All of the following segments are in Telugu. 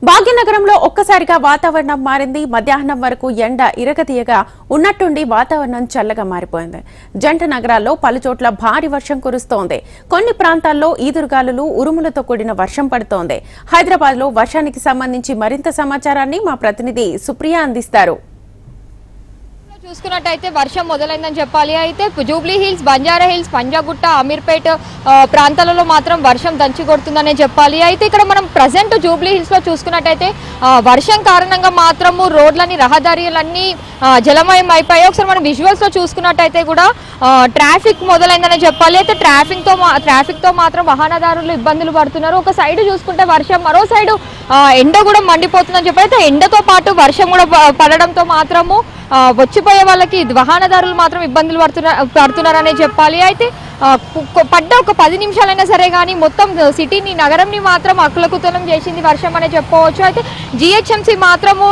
భాగ్యనగరంలో ఒక్కసారిగా వాతావరణం మారింది. మధ్యాహ్నం వరకు ఎండ ఇరగతీయగా ఉన్నట్టుండి వాతావరణం చల్లగా మారిపోయింది. జంట నగరాల్లో పలుచోట్ల భారీ వర్షం కురుస్తోంది. కొన్ని ప్రాంతాల్లో ఈదురుగాలులు, ఉరుములతో కూడిన వర్షం పడుతోంది. హైదరాబాద్లో వర్షానికి సంబంధించి మరింత సమాచారాన్ని మా ప్రతినిధి సుప్రియ అందిస్తారు. చూసుకున్నట్టయితే వర్షం మొదలైందని చెప్పాలి. అయితే Jubilee hills, Banjara hills, Panjagutta, Ameerpet ప్రాంతాలలో మాత్రం వర్షం దంచి కొడుతుందనే చెప్పాలి. అయితే ఇక్కడ మనం ప్రజెంట్ జూబ్లీ హిల్స్ లో చూసుకున్నట్టయితే వర్షం కారణంగా మాత్రము రోడ్లని, రహదారులన్నీ జలమయం అయిపోయాయి. ఒకసారి మనం విజువల్స్ లో చూసుకున్నట్టయితే కూడా ట్రాఫిక్ మొదలైందనే చెప్పాలి. అయితే ట్రాఫిక్ తో మాత్రం వాహనదారులు ఇబ్బందులు పడుతున్నారు. ఒక సైడ్ చూసుకుంటే వర్షం, మరో సైడ్ ఎండ కూడా మండిపోతుందని చెప్పాలి. అయితే ఎండతో పాటు వర్షం కూడా పడడంతో మాత్రము వచ్చిపోయే వాళ్ళకి వాహనదారులు మాత్రం ఇబ్బందులు పడుతున్నారనే చెప్పాలి. అయితే పడ్డ ఒక 10 నిమిషాలైనా సరే కానీ మొత్తం సిటీని, నగరంని మాత్రం అకులకుతలం చేసింది వర్షం అనే చెప్పవచ్చు. అయితే జిహెచ్ఎంసీ మాత్రము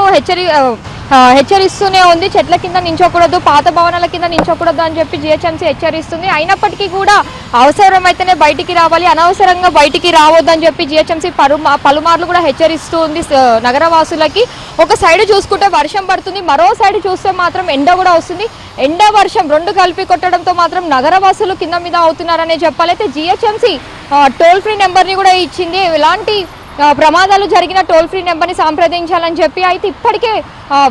హెచ్చరిస్తూనే ఉంది. చెట్ల కింద నించోకూడదు, పాత భవనాల కింద నించోకూడదు అని చెప్పి జిహెచ్ఎంసీ హెచ్చరిస్తుంది. అయినప్పటికీ కూడా అవసరమైతేనే బయటికి రావాలి, అనవసరంగా బయటికి రావద్దని చెప్పి జిహెచ్ఎంసీ పలుమార్లు కూడా హెచ్చరిస్తుంది నగరవాసులకి. ఒక సైడ్ చూసుకుంటే వర్షం పడుతుంది, మరో సైడ్ చూస్తే మాత్రం ఎండ కూడా వస్తుంది. ఎండ, వర్షం రెండు కలిపి కొట్టడంతో మాత్రం నగరవాసులు కింద మీద అవుతున్నారనే చెప్పాలి. అయితే జిహెచ్ఎంసీ టోల్ ఫ్రీ నెంబర్ని కూడా ఇచ్చింది. ఎలాంటి ప్రమాదాలు జరిగిన టోల్ ఫ్రీ నెంబర్ని సంప్రదించాలని చెప్పి. అయితే ఇప్పటికే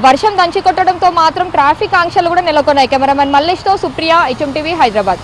వర్షం దంచి కొట్టడంతో మాత్రం ట్రాఫిక్ ఆంక్షలు కూడా నెలకొన్నాయి. కెమెరామెన్ మల్లేష్తో సుప్రియ, HM TV, హైదరాబాద్.